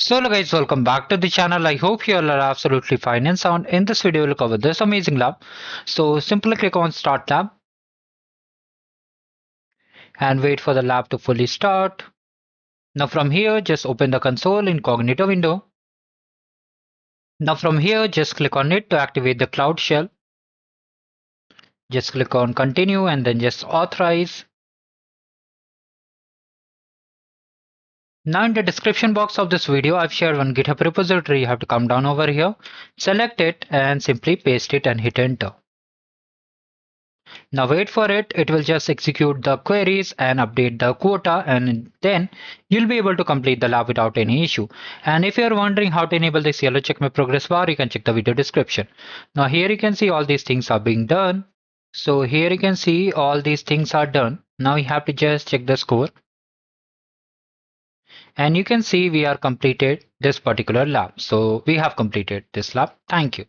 So hello guys, welcome back to the channel. I hope you all are absolutely fine and sound. In this video, we'll cover this amazing lab. So simply click on Start Lab and wait for the lab to fully start. Now from here, just open the console incognito window. Now from here, just click on it to activate the Cloud Shell. Just click on Continue and then just Authorize. Now in the description box of this video, I've shared one GitHub repository. You have to come down over here, select it and simply paste it and hit enter. Now wait for it, it will just execute the queries and update the quota, and then you'll be able to complete the lab without any issue. And if you're wondering how to enable this yellow check my progress bar, you can check the video description. Now here you can see all these things are being done. So here you can see all these things are done. Now you have to just check the score. And you can see we are completed this particular lab. So we have completed this lab. Thank you.